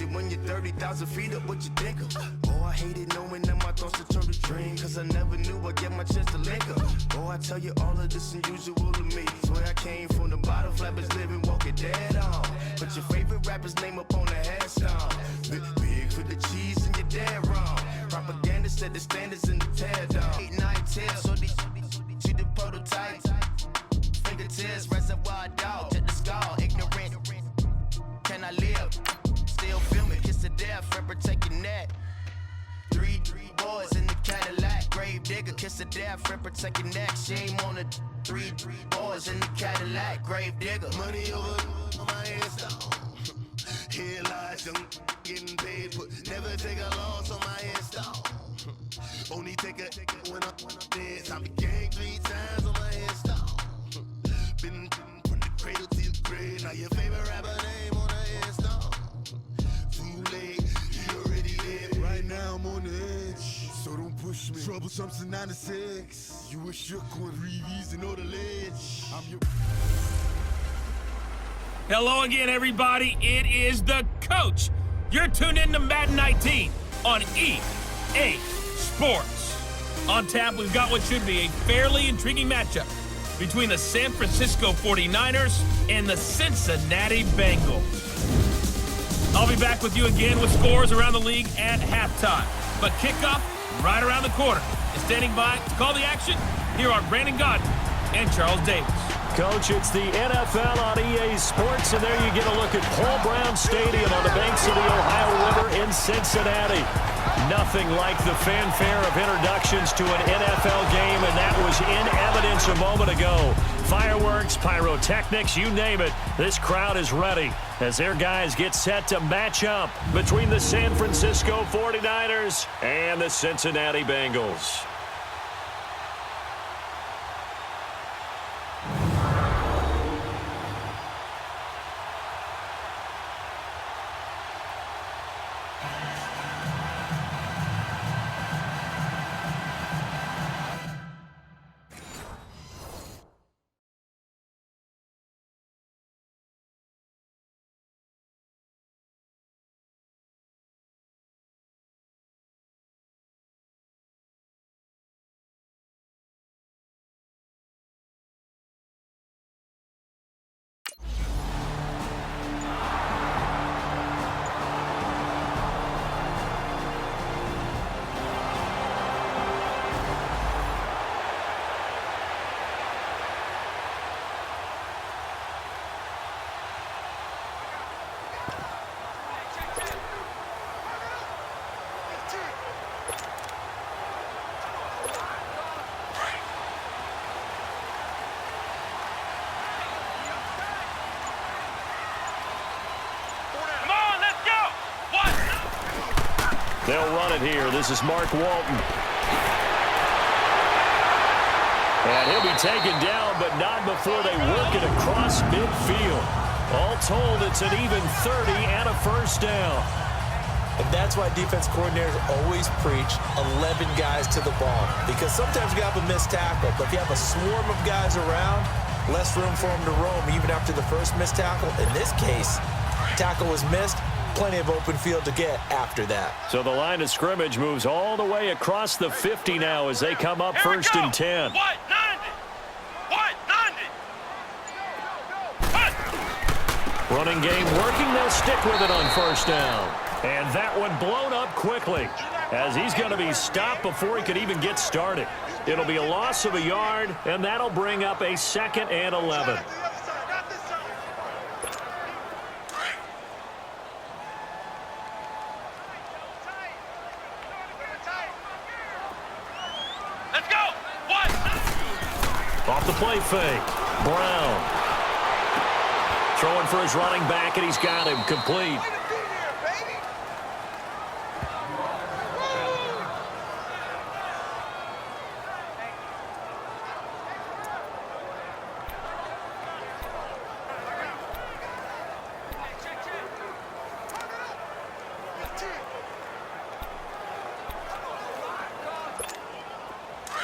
you when you're 30,000 feet up, what you think of? Oh, I hated knowing that my thoughts would turn to dream, cause I never knew I'd get my chance to link up. Oh, I tell you all of this unusual to me. Swear I came from the bottom, flappers living, walking dead on. Put your favorite rapper's name up on the headstone. Big for the cheese and you're dead wrong. Propaganda set the standards in the tear down. 8, 9, 10, so these see the prototypes. Fingertips, reservoir dog, check the skull, ignorant. Can I live? Still filming, kiss to death, rep protect your neck. Three boys in the Cadillac, grave digger, kiss to death, rep protect your neck. Shame on the three boys in the Cadillac, grave digger. Money over on my headstone. Here lies young, getting paid, but never take a loss on my headstone. Only take a when I'm dead. I became 3 times on my headstone. Been from the cradle to the grave. Now your favorite rapper name on the headstone. Too late, he already dead. Right now I'm on the edge, so don't push me. Troublesome since 96. You were shook when Reeves and all the ledge. I'm your. Hello again, everybody. It is the coach. You're tuned in to Madden 19 on EA Sports. On tap, we've got what should be a fairly intriguing matchup between the San Francisco 49ers and the Cincinnati Bengals. I'll be back with you again with scores around the league at halftime. But kickoff right around the corner. And standing by to call the action, here are Brandon Godden and Charles Davis. Coach, it's the NFL on EA Sports, and there you get a look at Paul Brown Stadium on the banks of the Ohio River in Cincinnati. Nothing like the fanfare of introductions to an NFL game, and that was in evidence a moment ago. Fireworks, pyrotechnics, you name it, this crowd is ready as their guys get set to match up between the San Francisco 49ers and the Cincinnati Bengals. They'll run it here. This is Mark Walton. And he'll be taken down, but not before they work it across midfield. All told, it's an even 30 and a first down. And that's why defense coordinators always preach 11 guys to the ball. Because sometimes you have a missed tackle, but if you have a swarm of guys around, less room for them to roam even after the first missed tackle. In this case, tackle was missed. Plenty of open field to get after that. So the line of scrimmage moves all the way across the 50 now as they come up first and 10. Running game working. They'll stick with it on first down. And that one blown up quickly as he's going to be stopped before he could even get started. It'll be a loss of a yard, and that'll bring up a 2nd and 11. Off the play fake. Brown. Throwing for his running back, and he's got him complete.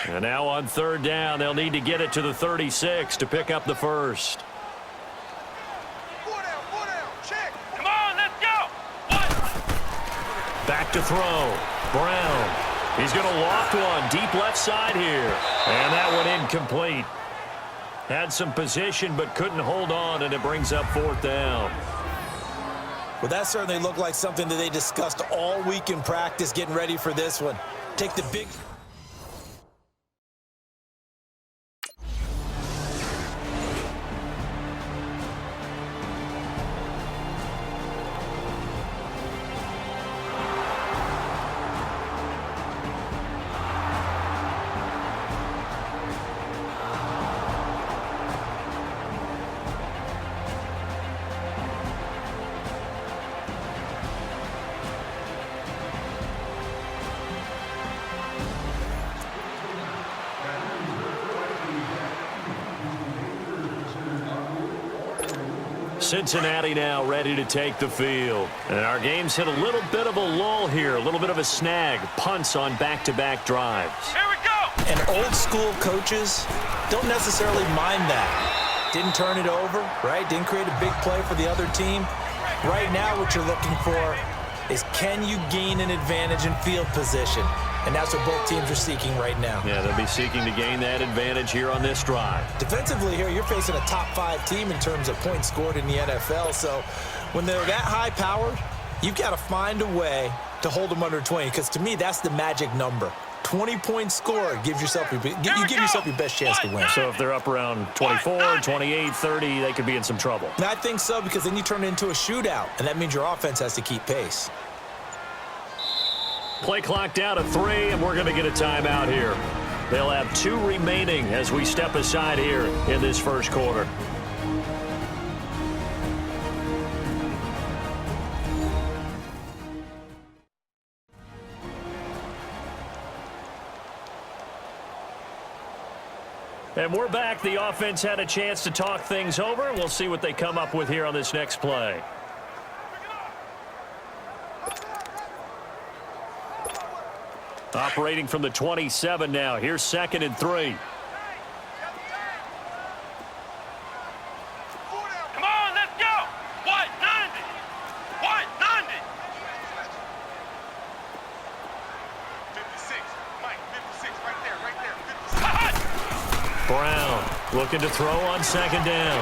And now on third down, they'll need to get it to the 36 to pick up the first. back to throw. Brown. He's going to loft one deep left side here. And that one incomplete. Had some position but couldn't hold on, and it brings up 4th down. Well, that certainly looked like something that they discussed all week in practice getting ready for this one. Take the big... Cincinnati now ready to take the field. And our game's hit a little bit of a lull here, a little bit of a snag. Punts on back-to-back drives. Here we go! And old-school coaches don't necessarily mind that. Didn't turn it over, right? Didn't create a big play for the other team. Right now what you're looking for is, can you gain an advantage in field position? And that's what both teams are seeking right now. Yeah, they'll be seeking to gain that advantage here on this drive. Defensively here, you're facing a top 5 team in terms of points scored in the NFL. So when they're that high-powered, you've got to find a way to hold them under 20. Because to me, that's the magic number. 20 points scored gives yourself you give yourself your best chance to win. So if they're up around 24, 28, 30, they could be in some trouble. And I think so, because then you turn it into a shootout, and that means your offense has to keep pace. Play clock down to 3, and we're going to get a timeout here. They'll have 2 remaining as we step aside here in this first quarter. And we're back. The offense had a chance to talk things over. We'll see what they come up with here on this next play. Operating from the 27 now. Here's 2nd and 3. Come on, let's go! What? 90! What? 90! 56. Mike, 56. Right there. 56. Brown looking to throw on 2nd down.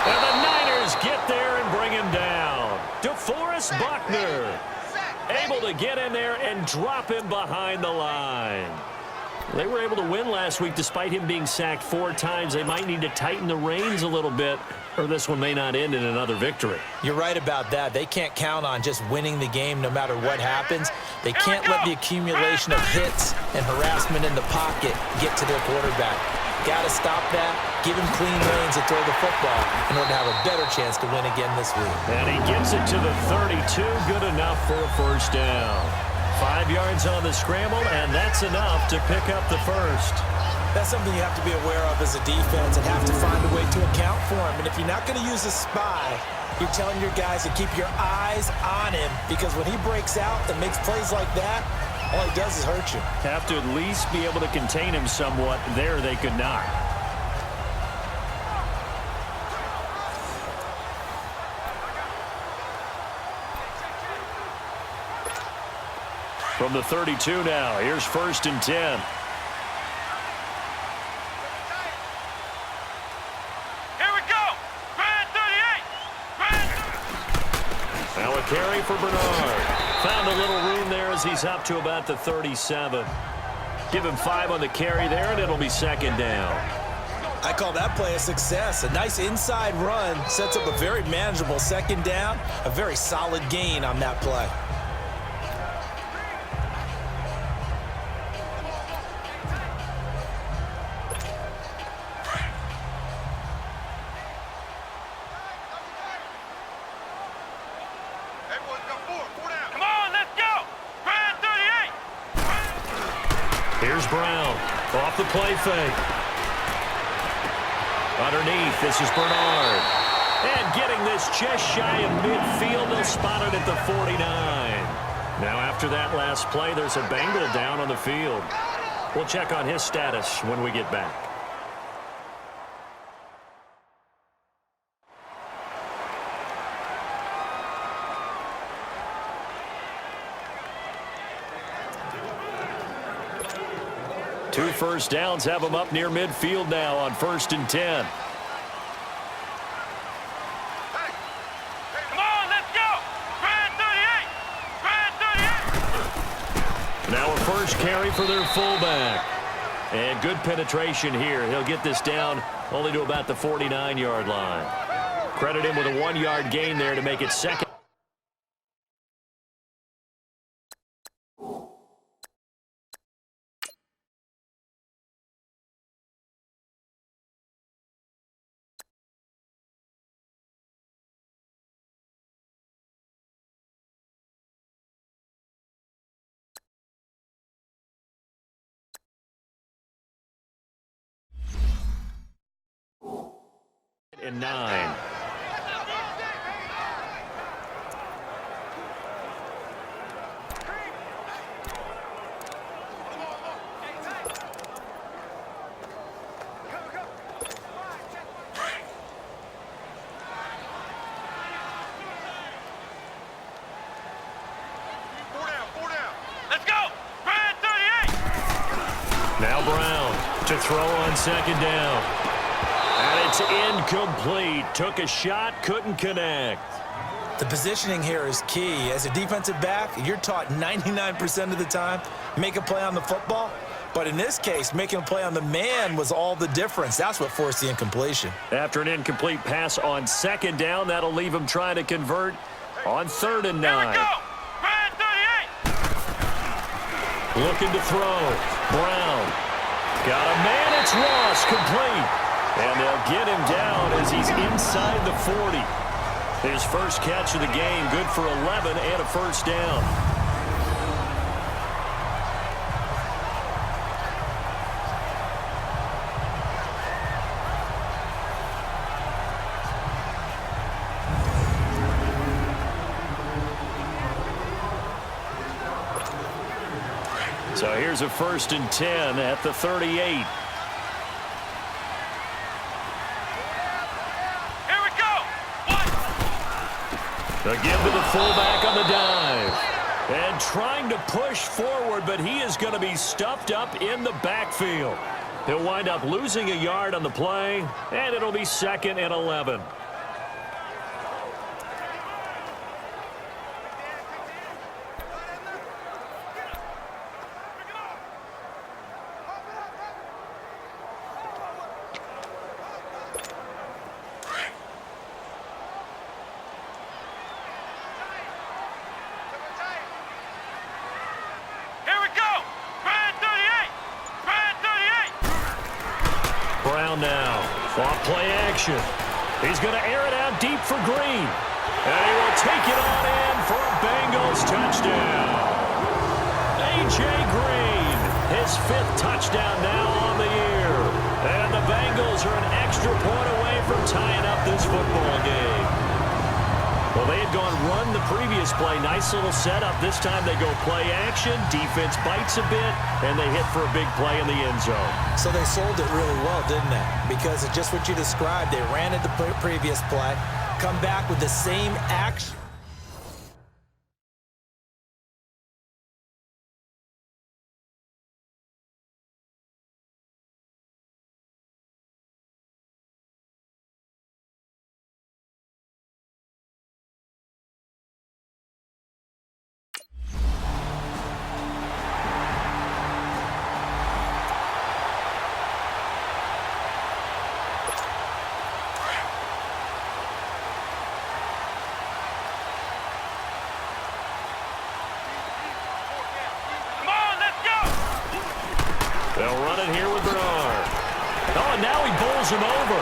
And the Niners get there and bring him down. DeForest Buckner able to get in there and drop him behind the line. They were able to win last week despite him being sacked 4 times. They might need to tighten the reins a little bit, or this one may not end in another victory. You're right about that. They can't count on just winning the game no matter what happens. They can't let the accumulation of hits and harassment in the pocket get to their quarterback. Got to stop that, give him clean lanes to throw the football in order to have a better chance to win again this week. And he gets it to the 32, good enough for a first down. 5 yards on the scramble, and that's enough to pick up the first. That's something you have to be aware of as a defense and have to find a way to account for him. And if you're not going to use a spy, you're telling your guys to keep your eyes on him, because when he breaks out and makes plays like that, all he does is hurt you. Have to at least be able to contain him somewhat. There they could not. From the 32 now, here's 1st and 10. Here we go! Grand 38! Grand... Now a carry for Bernard. Found a little room there as he's up to about the 37. Give him 5 on the carry there, and it'll be 2nd down. I call that play a success. A nice inside run sets up a very manageable 2nd down. A very solid gain on that play. Come on, let's go! Grand 38! Here's Brown. Off the play fake. Underneath, this is Bernard. And getting this just shy of midfield, they'll spot it at the 49. Now after that last play, there's a Bengal down on the field. We'll check on his status when we get back. 2 first downs have them up near midfield now on 1st and 10. Come on, let's go! Brad 38! Brad 38! Now a first carry for their fullback. And good penetration here. He'll get this down only to about the 49-yard line. Credit him with a 1-yard gain there to make it second. And 9. Four down. Let's go! Brad 38! Now Brown to throw on 2nd down. And it's incomplete. Took a shot, couldn't connect. The positioning here is key. As a defensive back, you're taught 99% of the time, make a play on the football. But in this case, making a play on the man was all the difference. That's what forced the incompletion. After an incomplete pass on 2nd down, that'll leave him trying to convert on 3rd and 9. Here we go! Brad 38! Looking to throw. Brown. Got a man. It's Ross. Complete. And they'll get him down as he's inside the 40. His first catch of the game, good for 11 and a first down. So here's a 1st and 10 at the 38. Again to the fullback on the dive. And trying to push forward, but he is going to be stuffed up in the backfield. He'll wind up losing a yard on the play, and it'll be 2nd and 11. Now, off play action. He's going to air it out deep for Green. And he will take it on in for a Bengals touchdown. A.J. Green, his 5th touchdown now on the year. And the Bengals are an extra point away from tying up this football game. Well, they had gone run the previous play. Nice little setup. This time they go play action. Defense bites a bit, and they hit for a big play in the end zone. So they sold it really well, didn't they? Because it's just what you described. They ran it the previous play, come back with the same action. They'll run it here with Bernard. Oh, and now he bowls him over.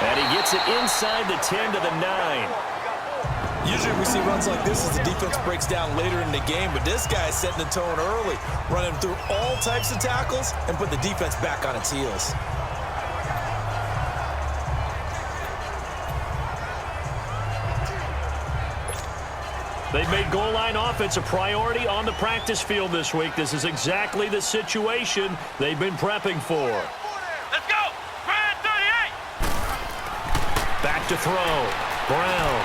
And he gets it inside the 10 to the 9. Usually we see runs like this as the defense breaks down later in the game, but this guy is setting the tone early, running through all types of tackles and put the defense back on its heels. They've made goal line offense a priority on the practice field this week. This is exactly the situation they've been prepping for. Let's go! Brad 38! Back to throw. Brown.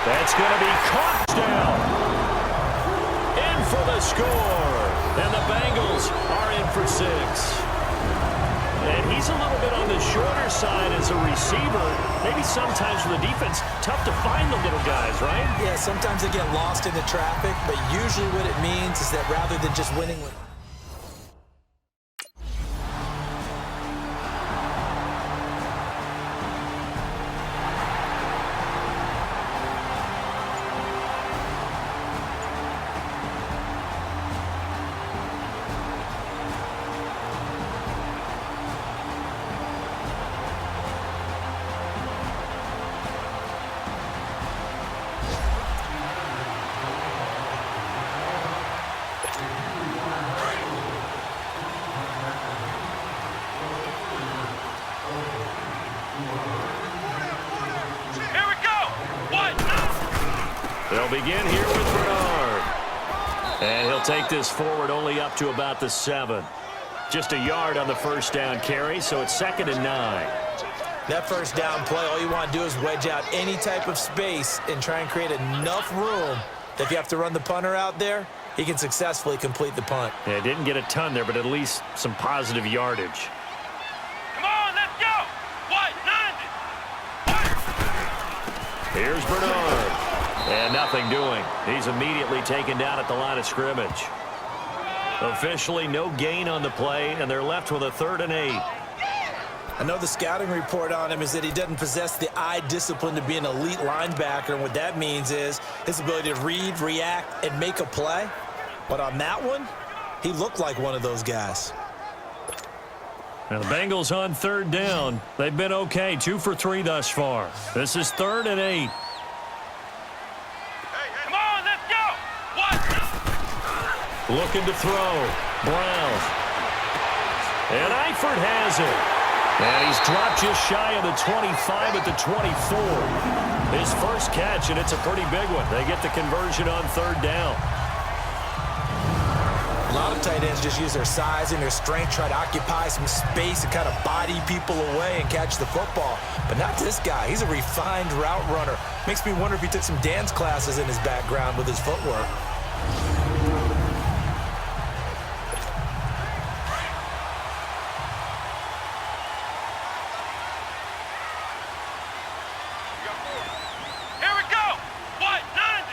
That's going to be caught down. In for the score. And the Bengals are in for 6. And he's a little bit on the shorter side as a receiver. Maybe sometimes for the defense, tough to find the little guys, right? Yeah, sometimes they get lost in the traffic, but usually what it means is that rather than just winning with They'll begin here with Bernard. And he'll take this forward only up to about the 7. Just a yard on the first down carry, so it's 2nd and 9. that first down play. All you want to do is wedge out any type of space and try and create enough room that if you have to run the punter out there, he can successfully complete the punt. Yeah, didn't get a ton there, but at least some positive yardage. Come on, let's go. What? 90. Here's Bernard. And nothing doing. He's immediately taken down at the line of scrimmage. Officially, no gain on the play, and they're left with a 3rd and 8. I know the scouting report on him is that he doesn't possess the eye discipline to be an elite linebacker, and what that means is his ability to read, react, and make a play. But on that one, he looked like one of those guys. Now the Bengals on 3rd down. They've been okay, 2 for 3 thus far. This is 3rd and 8. Come on, let's go. What? Looking to throw. Brown. And Eifert has it. And he's dropped just shy of the 25 at the 24. His first catch, and it's a pretty big one. They get the conversion on 3rd down. A lot of tight ends just use their size and their strength, try to occupy some space and kind of body people away and catch the football. But not this guy. He's a refined route runner. Makes me wonder if he took some dance classes in his background with his footwork. Here we go. What? 90.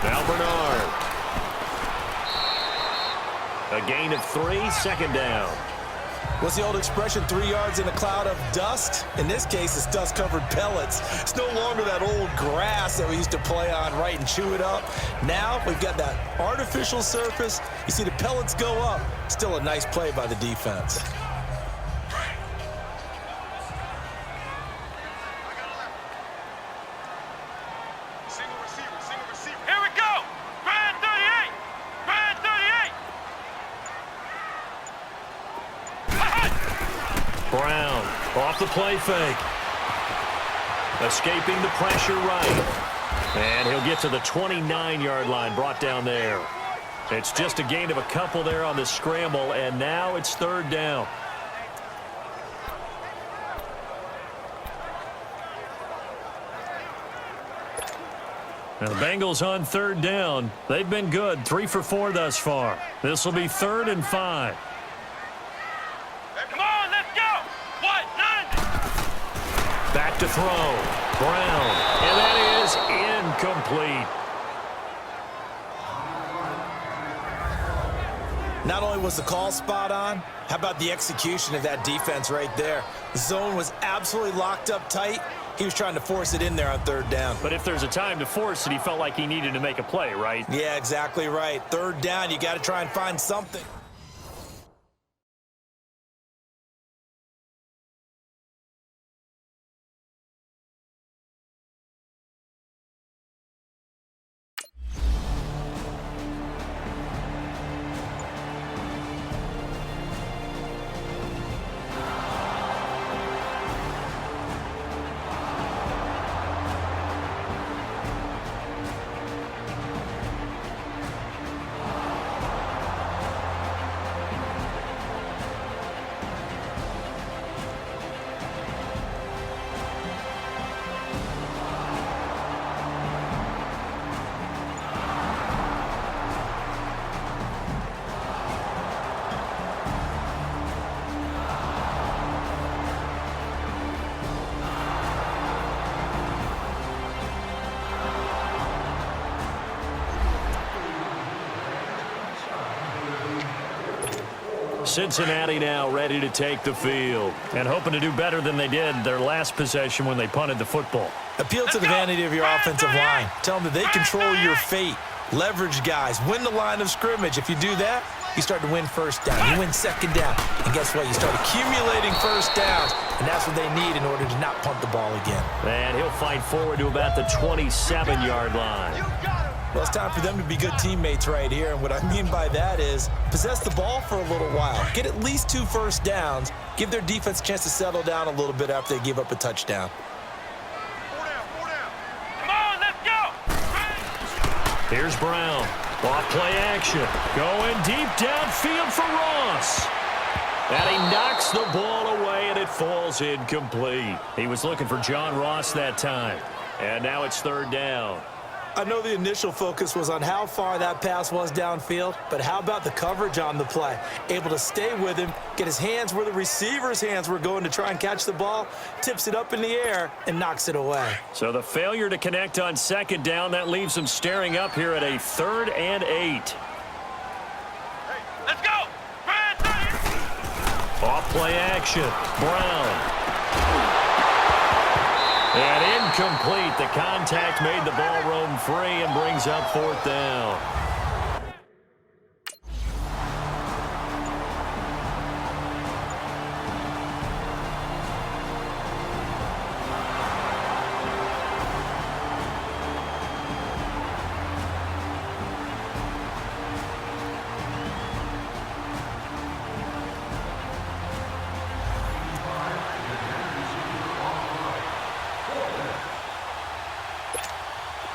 Now Bernard. A gain of 3, 2nd down. What's the old expression, 3 yards in a cloud of dust? In this case, it's dust-covered pellets. It's no longer that old grass that we used to play on, right, and chew it up. Now we've got that artificial surface. You see the pellets go up. Still a nice play by the defense. Here we go. Brand 38. Brand 38. Brown off the play fake. Escaping the pressure right. And he'll get to the 29-yard line, brought down there. It's just a gain of a couple there on the scramble, and now it's 3rd down. Now the Bengals on 3rd down. They've been good, 3 for 4 thus far. This will be 3rd and 5. Come on, let's go. What? 90. Back to throw. Brown. And that is incomplete. Not only was the call spot on, how about the execution of that defense right there? The zone was absolutely locked up tight. He was trying to force it in there on 3rd down. But if there's a time to force it, he felt like he needed to make a play, right? Yeah, exactly right. 3rd down, you got to try and find something. Cincinnati now ready to take the field and hoping to do better than they did their last possession when they punted the football. Appeal to the vanity of your offensive line. Tell them that they control your fate. Leverage guys. Win the line of scrimmage. If you do that, you start to win first down. You win second down. And guess what? You start accumulating first downs. And that's what they need in order to not punt the ball again. And he'll fight forward to about the 27-yard line. Well, it's time for them to be good teammates right here. And what I mean by that is possess the ball for a little while. Get at least 2 first downs. Give their defense a chance to settle down a little bit after they give up a touchdown. Come on, let's go. Here's Brown. Off play action. Going deep downfield for Ross. And he knocks the ball away, and it falls incomplete. He was looking for John Ross that time. And now it's 3rd down. I know the initial focus was on how far that pass was downfield, but how about the coverage on the play? Able to stay with him, get his hands where the receiver's hands were going to try and catch the ball, tips it up in the air, and knocks it away. So the failure to connect on 2nd down, that leaves him staring up here at a 3rd and 8. Let's go. Off play action. Brown. And incomplete. The contact made the ball roam free and brings up 4th down.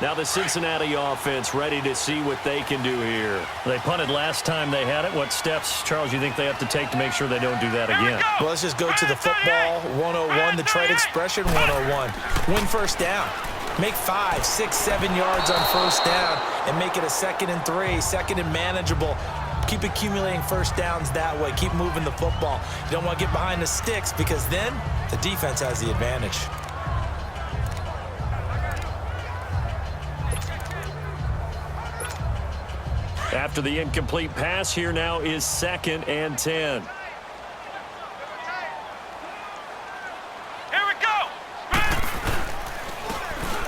Now the Cincinnati offense ready to see what they can do here. They punted last time they had it. What steps, Charles, you think they have to take to make sure they don't do that again? Well, let's just go to the football 101, the trade expression 101. Win first down. Make 5, 6, 7 yards on first down and make it a 2nd and 3, 2nd and manageable. Keep accumulating first downs that way. Keep moving the football. You don't want to get behind the sticks because then the defense has the advantage. After the incomplete pass, here now is 2nd and 10. Here we go.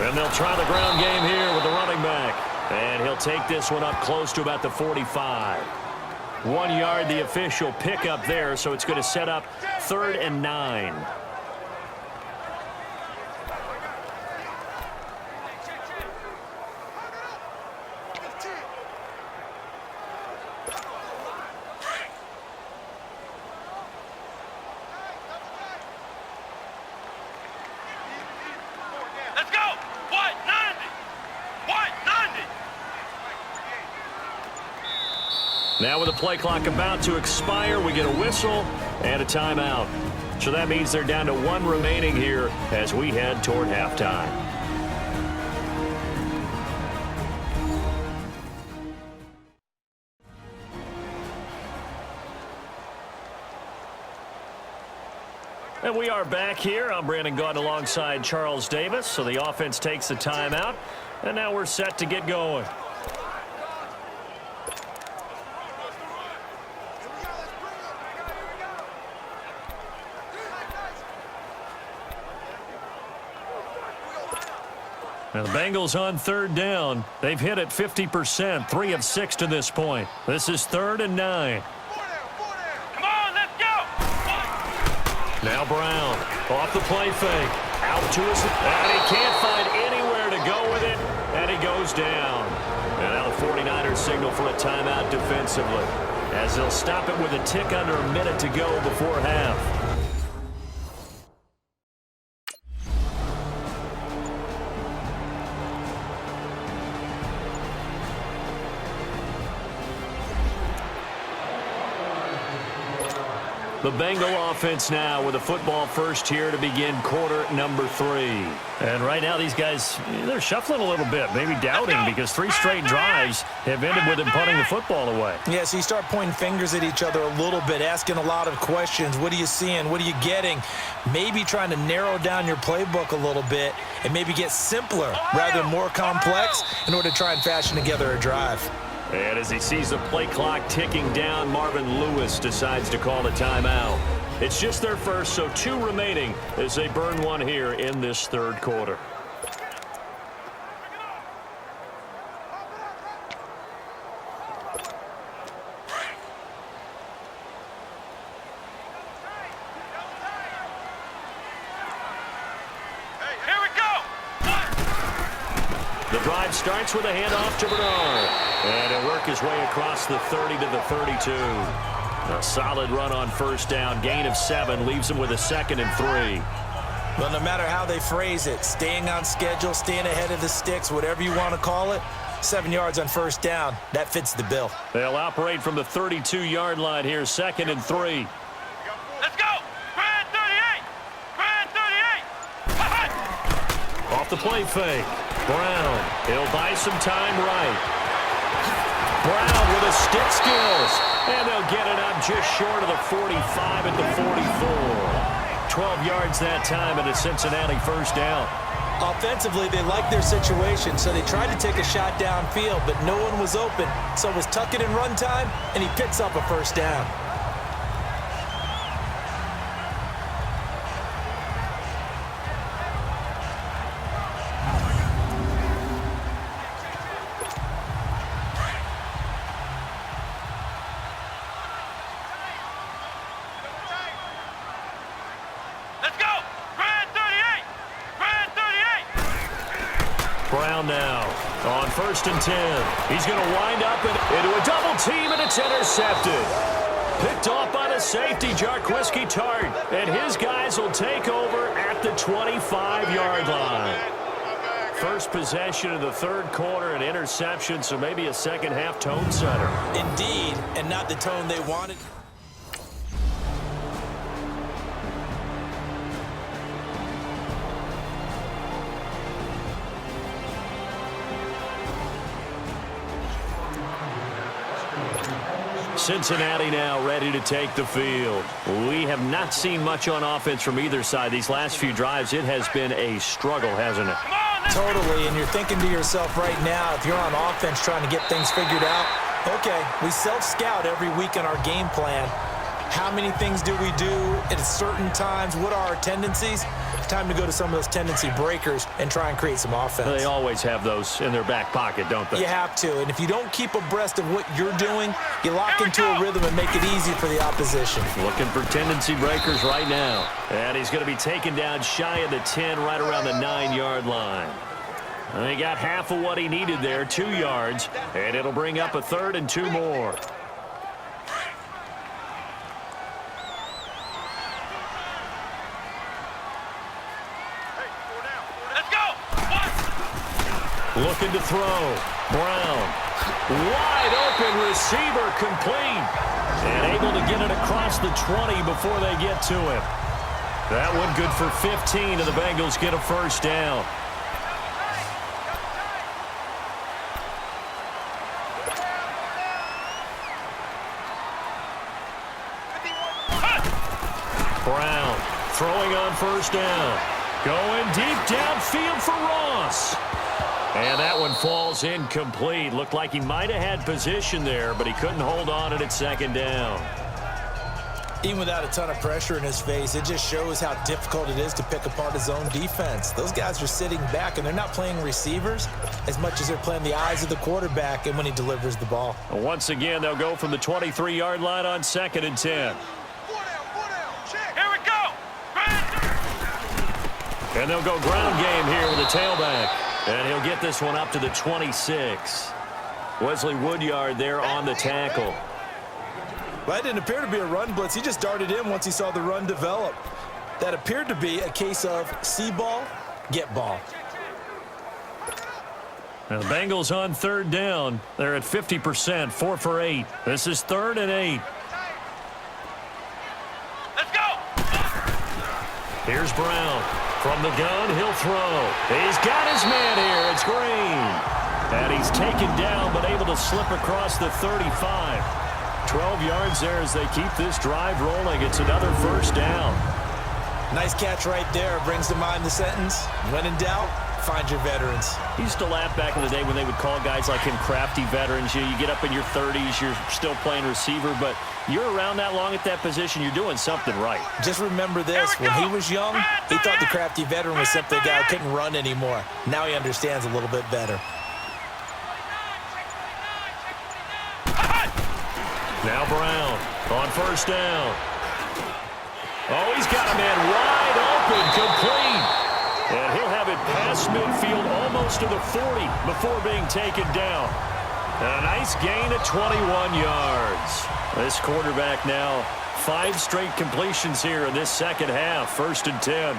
And they'll try the ground game here with the running back. And he'll take this one up close to about the 45. 1 yard, the official pickup there, so it's going to set up 3rd and 9. Let's go. What? 90. What? 90. Now with the play clock about to expire, we get a whistle and a timeout. So that means they're down to 1 remaining here as we head toward halftime. And we are back here. I'm Brandon Gaudin alongside Charles Davis. So the offense takes the timeout, and now we're set to get going. Now the Bengals on 3rd down. They've hit it 50%, 3 of 6 to this point. This is 3rd and 9. Come on, let's go. Now Brown off the play fake. Out to his, and he can't find anywhere to go with it, and he goes down. And now the 49ers signal for a timeout defensively as they'll stop it with a tick under a minute to go before half. The Bengal offense now with a football first here to begin quarter number 3. And right now these guys, they're shuffling a little bit, maybe doubting because 3 straight drives have ended with them punting the football away. Yeah, so you start pointing fingers at each other a little bit, asking a lot of questions. What are you seeing? What are you getting? Maybe trying to narrow down your playbook a little bit and maybe get simpler rather than more complex in order to try and fashion together a drive. And as he sees the play clock ticking down, Marvin Lewis decides to call a timeout. It's just their first, so 2 remaining as they burn one here in this third quarter. Here we go. The drive starts with a handoff to Bernard. And he'll work his way across the 30 to the 32. A solid run on first down. Gain of 7 leaves him with a 2nd and 3. Well, no matter how they phrase it, staying on schedule, staying ahead of the sticks, whatever you want to call it, 7 yards on first down, that fits the bill. They'll operate from the 32-yard line here, 2nd and 3. Let's go. Brand 38. Brand 38. Off the play fake. Brown, he'll buy some time right. Brown with his stick skills. And they'll get it up just short of the 45 at the 44. 12 yards that time and a Cincinnati first down. Offensively, they liked their situation, so they tried to take a shot downfield, but no one was open. So it was tuck it in run time, and he picks up a first down. Let's go. Brand 38. Brand 38. Brown now on 1st and 10. He's going to wind up into a double team, and it's intercepted. Picked off by the safety, Jarquiski Tart. And his guys will take over at the 25-yard line. First possession of the third quarter, an interception, so maybe a second-half tone setter. Indeed, and not the tone they wanted. Cincinnati now ready to take the field. We have not seen much on offense from either side. These last few drives, it has been a struggle, hasn't it? Totally, and you're thinking to yourself right now, if you're on offense trying to get things figured out, okay, we self-scout every week in our game plan. How many things do we do at certain times? What are our tendencies? Time to go to some of those tendency breakers and try and create some offense. They always have those in their back pocket, don't they? You have to, and if you don't keep abreast of what you're doing, you lock into a rhythm and make it easy for the opposition. Looking for tendency breakers right now. And he's going to be taken down shy of the 10, right around the 9-yard line. And he got half of what he needed there, 2 yards, and it'll bring up a 3rd and 2 more. Looking to throw. Brown. Wide open receiver complete. And able to get it across the 20 before they get to him. That one good for 15, and the Bengals get a first down. Brown throwing on first down. Going deep downfield for Ross. And that one falls incomplete. Looked like he might have had position there, but he couldn't hold on at its 2nd down. Even without a ton of pressure in his face, it just shows how difficult it is to pick apart his own defense. Those guys are sitting back, and they're not playing receivers as much as they're playing the eyes of the quarterback and when he delivers the ball. Once again, they'll go from the 23-yard line on 2nd and 10. Here we go. And they'll go ground game here with the tailback. And he'll get this one up to the 26. Wesley Woodyard there on the tackle. Well, that didn't appear to be a run blitz. He just darted in once he saw the run develop. That appeared to be a case of see ball, get ball. Now the Bengals on 3rd down. They're at 50%, 4 for 8. This is 3rd and 8. Let's go. Here's Brown. From the gun, he'll throw. He's got his man here. It's Green. And he's taken down, but able to slip across the 35. 12 yards there as they keep this drive rolling. It's another first down. Nice catch right there. Brings to mind the sentence, when in doubt, find your veterans. He used to laugh back in the day when they would call guys like him crafty veterans. You get up in your 30s, you're still playing receiver, but you're around that long at that position, you're doing something right. Just remember this. When he was young, he thought the crafty veteran was simply a guy who couldn't run anymore. Now he understands a little bit better. Now Brown on first down. Oh, he's got a man wide open, complete. And he'll have it past midfield almost to the 40 before being taken down. And a nice gain of 21 yards. This quarterback now 5 straight completions here in this second half. 1st and 10.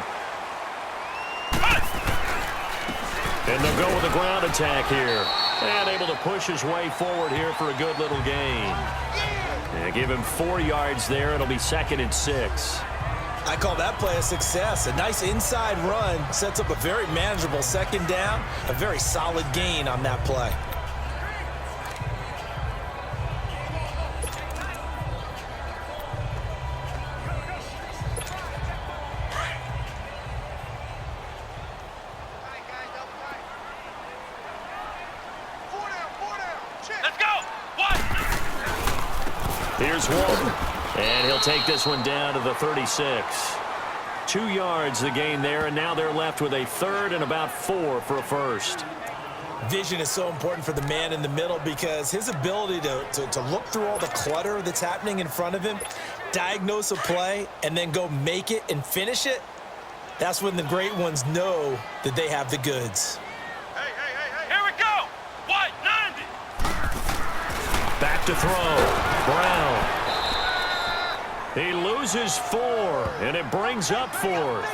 And they'll go with a ground attack here. And able to push his way forward here for a good little gain. And give him 4 yards there. It'll be 2nd and 6. I call that play a success. A nice inside run sets up a very manageable 2nd down. A very solid gain on that play. Let's go. One. Here's Walton. And he'll take this one down to the 36. 2 yards the gain there, and now they're left with a 3rd and about 4 for a first. Vision is so important for the man in the middle because his ability to look through all the clutter that's happening in front of him, diagnose a play, and then go make it and finish it, that's when the great ones know that they have the goods. Hey. Here we go. 190. Back to throw. Brown. He loses 4, and it brings up 4th.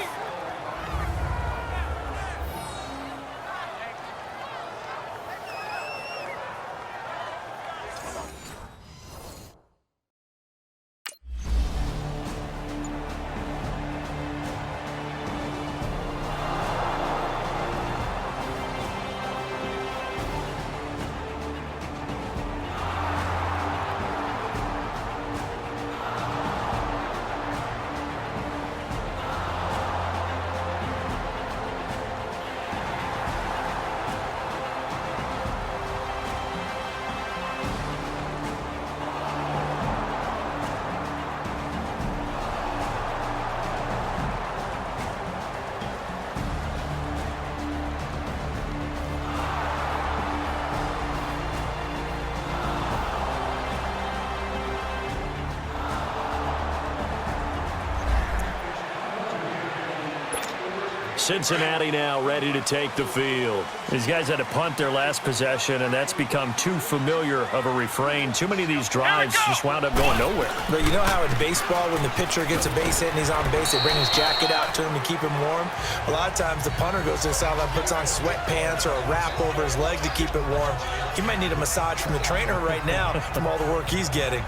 Cincinnati now ready to take the field. These guys had to punt their last possession, and that's become too familiar of a refrain. Too many of these drives just wound up going nowhere. But you know how in baseball, when the pitcher gets a base hit and he's on base, they bring his jacket out to him to keep him warm? A lot of times the punter goes to the sideline, puts on sweatpants or a wrap over his leg to keep it warm. He might need a massage from the trainer right now from all the work he's getting.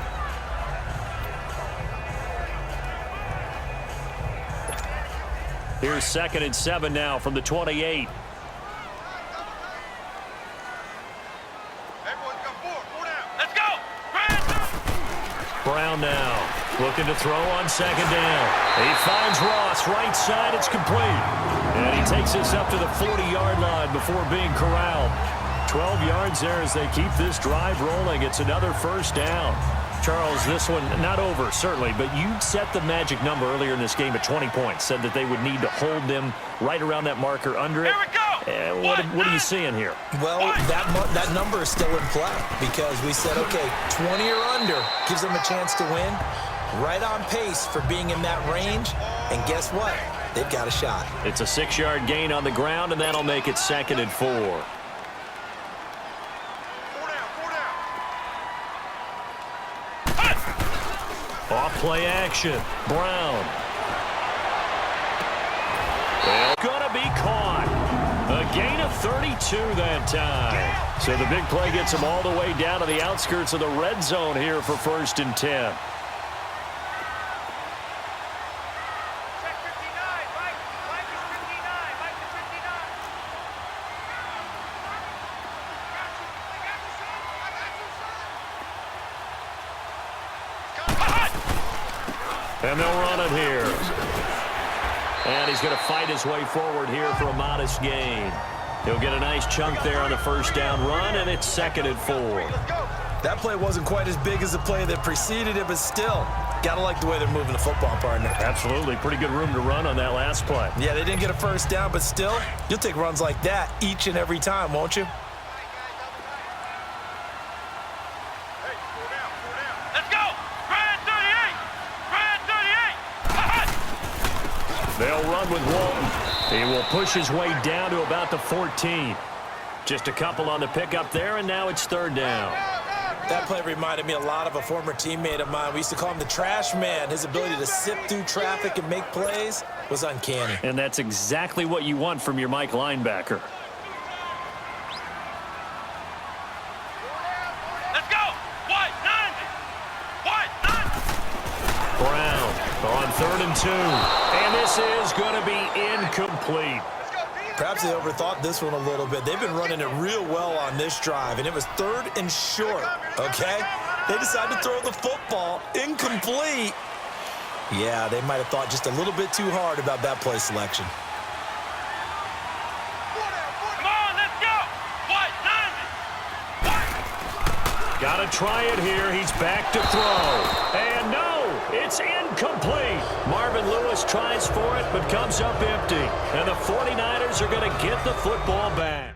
Here's 2nd and 7 now from the 28. Everyone's got 4 down. Let's go. Brown now looking to throw on 2nd down. He finds Ross right side. It's complete. And he takes this up to the 40-yard line before being corralled. 12 yards there as they keep this drive rolling. It's another 1st down. Charles, this one not over, certainly, but you set the magic number earlier in this game at 20 points, said that they would need to hold them right around that marker under it. Here we go. What are you seeing here? Well, that number is still in play because we said, okay, 20 or under gives them a chance to win. Right on pace for being in that range, and guess what? They've got a shot. It's a 6-yard gain on the ground, and that'll make it 2nd and 4. 4 down. Off play action. Brown. Well, gonna be caught. A gain of 32 that time. So the big play gets him all the way down to the outskirts of the red zone here for 1st and 10. Check 59. Mike is 59. Mike is 59. And they'll run it here. And he's going to fight his way forward here for a modest gain. He'll get a nice chunk there on the first down run, and it's 2nd and 4. That play wasn't quite as big as the play that preceded it, but still, got to like the way they're moving the football, partner. Absolutely. Pretty good room to run on that last play. Yeah, they didn't get a first down, but still, you'll take runs like that each and every time, won't you? Let's go! Brad 38! Brad 38! They'll run with Walton. He will push his way down to about the 14. Just a couple on the pickup there, and now it's 3rd down. That play reminded me a lot of a former teammate of mine. We used to call him the trash man. His ability to sift through traffic and make plays was uncanny. And that's exactly what you want from your Mike linebacker. Let's go! White 90! White 90! Brown on 3rd and 2. And this is going to be incomplete. Perhaps they overthought this one a little bit. They've been running it real well on this drive, and it was 3rd and short, okay? They decided to throw the football incomplete. Yeah, they might have thought just a little bit too hard about that play selection. Come on, let's go! White 90! Got to try it here. He's back to throw. And no, it's incomplete. Marvin Lewis tries for it, but comes up empty. And the 49ers are going to get the football back.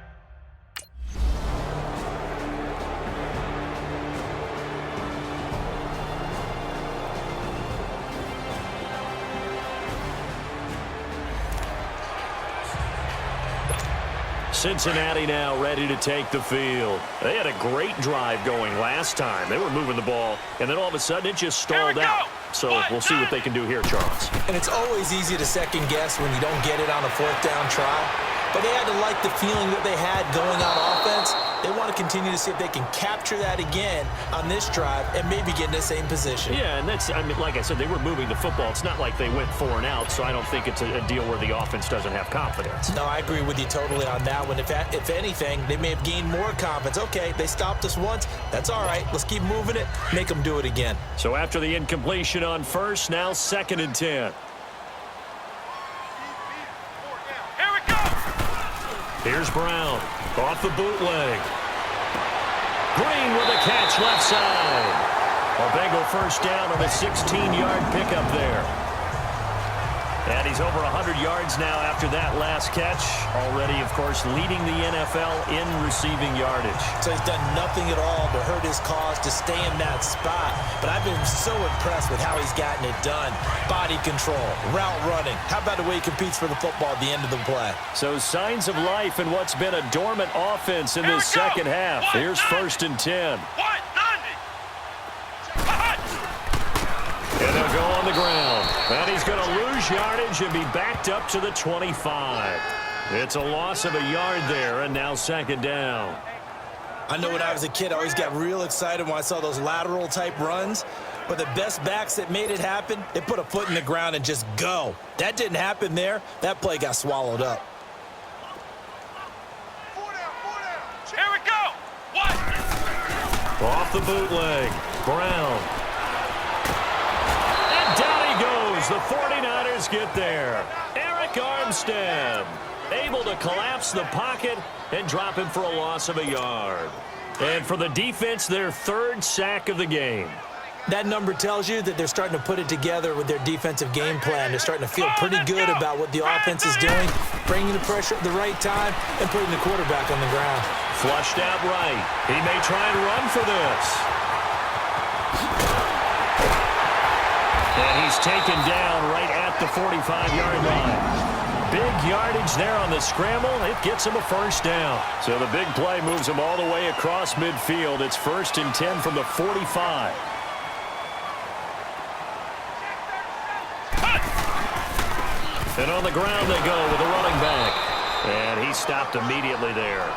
Cincinnati now ready to take the field. They had a great drive going last time. They were moving the ball, and then all of a sudden it just stalled out. So we'll see what they can do here, Charles. And it's always easy to second guess when you don't get it on a 4th down try. But they had to like the feeling that they had going on offense. They want to continue to see if they can capture that again on this drive and maybe get in the same position. Yeah, and that's, I mean, like I said, they were moving the football. It's not like they went 4 and out, so I don't think it's a deal where the offense doesn't have confidence. No, I agree with you totally on that one. If anything, they may have gained more confidence. Okay, they stopped us once. That's all right. Let's keep moving it. Make them do it again. So after the incompletion on first, now 2nd and 10. Here we go! Here's Brown off the bootleg. Green with a catch left side. A Bengal first down on a 16-yard pickup there. And he's over 100 yards now after that last catch. Already, of course, leading the NFL in receiving yardage. So he's done nothing at all to hurt his cause to stay in that spot. But I've been so impressed with how he's gotten it done. Body control, route running. How about the way he competes for the football at the end of the play? So signs of life in what's been a dormant offense in this second half. Here's 1st and 10. White 90! And they'll go on the ground. And he's going to lose yardage and be backed up to the 25. It's a loss of a yard there, and now 2nd down. I know when I was a kid, I always got real excited when I saw those lateral-type runs. But the best backs that made it happen, they put a foot in the ground and just go. That didn't happen there. That play got swallowed up. Here we go! White! Off the bootleg. Brown. Down he goes. The 49ers get there. Eric Armstead able to collapse the pocket and drop him for a loss of a yard. And for the defense, their 3rd sack of the game. That number tells you that they're starting to put it together with their defensive game plan. They're starting to feel pretty good about what the offense is doing, bringing the pressure at the right time, and putting the quarterback on the ground. Flushed out right. He may try and run for this. And he's taken down right at the 45-yard line. Big yardage there on the scramble. It gets him a first down. So the big play moves him all the way across midfield. It's 1st and 10 from the 45. And on the ground they go with a running back. And he stopped immediately there.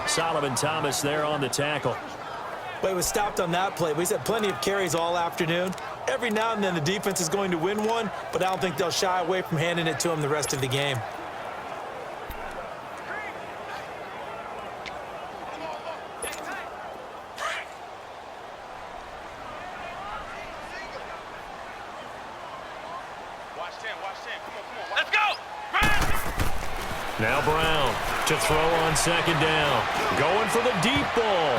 Solomon Thomas there on the tackle. But he was stopped on that play. But he's had plenty of carries all afternoon. Every now and then the defense is going to win one, but I don't think they'll shy away from handing it to him the rest of the game. White Watch 10. Come on. Let's go! Now Brown to throw on second down. Going for the deep ball.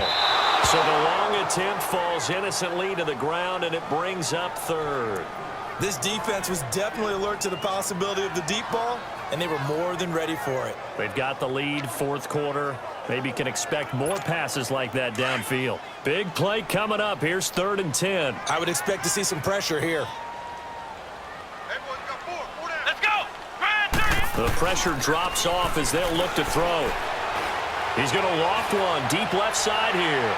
So the long attempt falls innocently to the ground, and it brings up third. This defense was definitely alert to the possibility of the deep ball, and they were more than ready for it. They've got the lead, fourth quarter. Maybe can expect more passes like that downfield. Big play coming up. Here's 3rd and 10. I would expect to see some pressure here. Let's go! The pressure drops off as they'll look to throw. He's going to loft one deep left side here.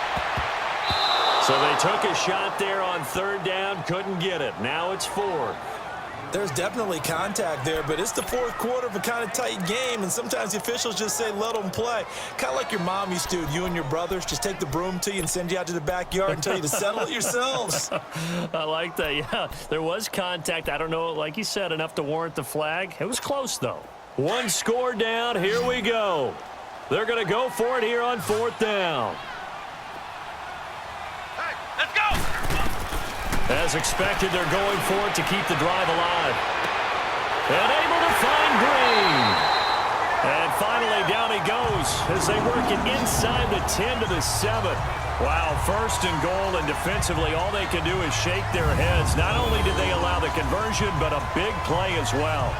So they took a shot there on 3rd down, couldn't get it. Now it's 4th. There's definitely contact there, but it's the 4th quarter of a kind of tight game, and sometimes the officials just say let them play. Kind of like your mom used to, you and your brothers, just take the broom to you and send you out to the backyard and tell you to settle it yourselves. I like that, yeah. There was contact. I don't know, like you said, enough to warrant the flag. It was close, though. 1 score down. Here we go. They're going to go for it here on 4th down. Let's go! As expected, they're going for it to keep the drive alive. And able to find Green. And finally, down he goes as they work it inside the 10 to the 7. Wow, 1st and goal, and defensively, all they can do is shake their heads. Not only did they allow the conversion, but a big play as well.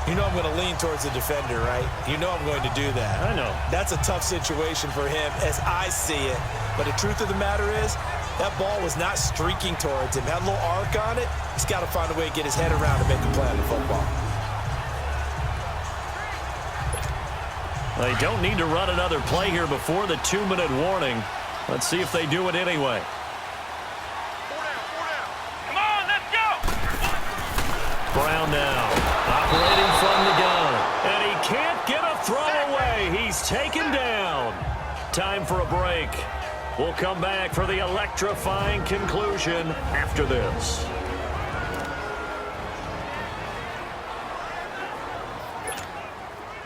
You know I'm going to lean towards the defender, right? You know I'm going to do that. I know. That's a tough situation for him as I see it. But the truth of the matter is, that ball was not streaking towards him. Had a little arc on it. He's got to find a way to get his head around and make a play on the football. They don't need to run another play here before the 2-minute warning. Let's see if they do it anyway. 4 down. Come on, let's go! Brown now, operating from the gun. And he can't get a throw away. He's taken down. Time for a break. We'll come back for the electrifying conclusion after this.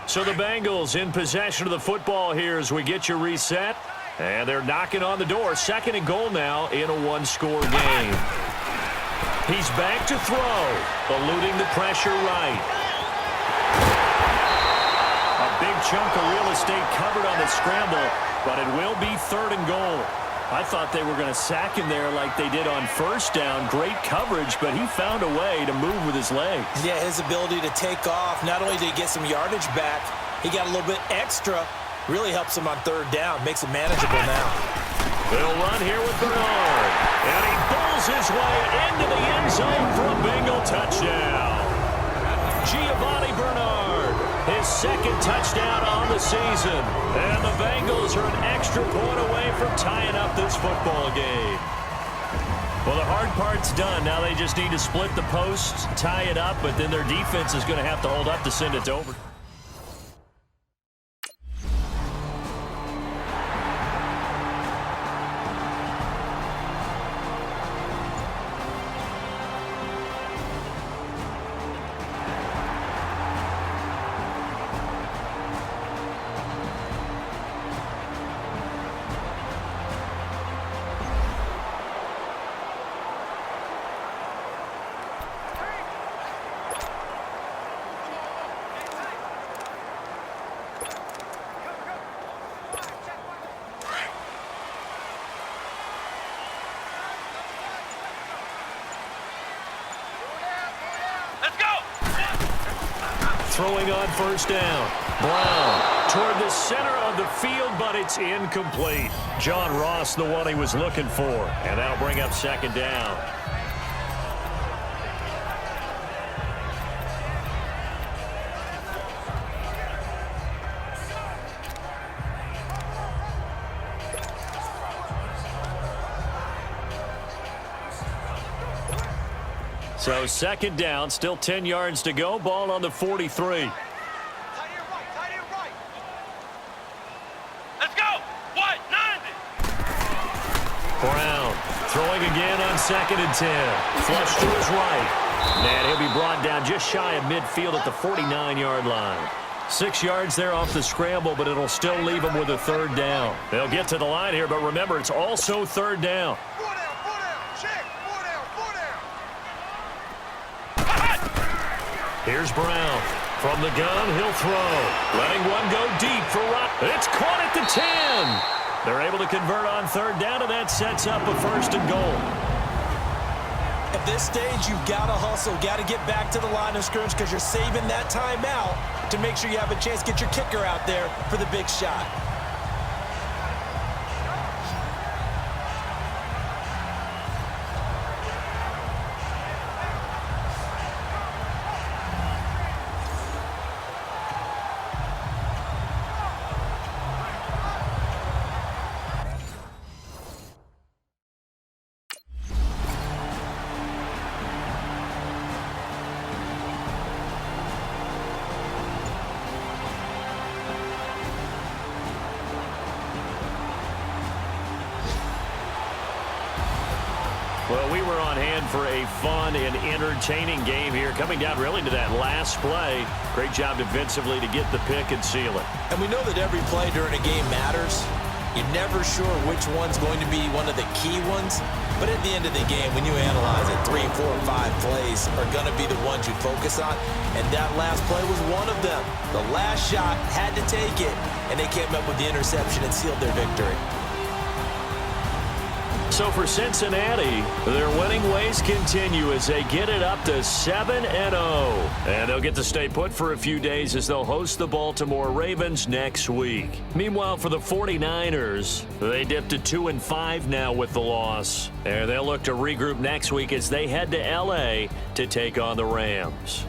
So the Bengals in possession of the football here as we get you reset. And they're knocking on the door. 2nd and goal now in a 1-score game. He's back to throw, eluding the pressure right. A big chunk of real estate covered on the scramble, but it will be 3rd and goal. I thought they were going to sack him there like they did on 1st down. Great coverage, but he found a way to move with his legs. Yeah, his ability to take off, not only did he get some yardage back, he got a little bit extra. Really helps him on 3rd down, makes it manageable now. They'll run here with Bernard. And he pulls his way into the end zone for a Bengal touchdown. Giovanni Bernard, his 2nd touchdown on the season. And the Bengals are an extra point away from tying up this football game. Well, the hard part's done. Now they just need to split the posts, tie it up, but then their defense is going to have to hold up to send it over. Throwing on 1st down. Brown toward the center of the field, but it's incomplete. John Ross, the one he was looking for. And that'll bring up 2nd down. So 2nd down, still 10 yards to go. Ball on the 43. Tight end right. Let's go! What? 90! Brown throwing again on 2nd and 10. Flush to his right. And he'll be brought down just shy of midfield at the 49-yard line. 6 yards there off the scramble, but it'll still leave him with a 3rd down. They'll get to the line here, but remember, it's also 3rd down. 4 down, check, 4 down. Here's Brown. From the gun, he'll throw. Letting one go deep for Rock. It's caught at the 10. They're able to convert on third down, and that sets up a 1st and goal. At this stage, you've got to hustle, got to get back to the line of scrimmage because you're saving that timeout to make sure you have a chance to get your kicker out there for the big shot. Well, we were on hand for a fun and entertaining game here, coming down really to that last play. Great job defensively to get the pick and seal it. And we know that every play during a game matters. You're never sure which one's going to be one of the key ones. But at the end of the game, when you analyze it, 3, 4, 5 plays are going to be the ones you focus on. And that last play was one of them. The last shot had to take it, and they came up with the interception and sealed their victory. So for Cincinnati, their winning ways continue as they get it up to 7-0. And they'll get to stay put for a few days as they'll host the Baltimore Ravens next week. Meanwhile, for the 49ers, they dipped to 2-5 now with the loss. And they'll look to regroup next week as they head to L.A. to take on the Rams.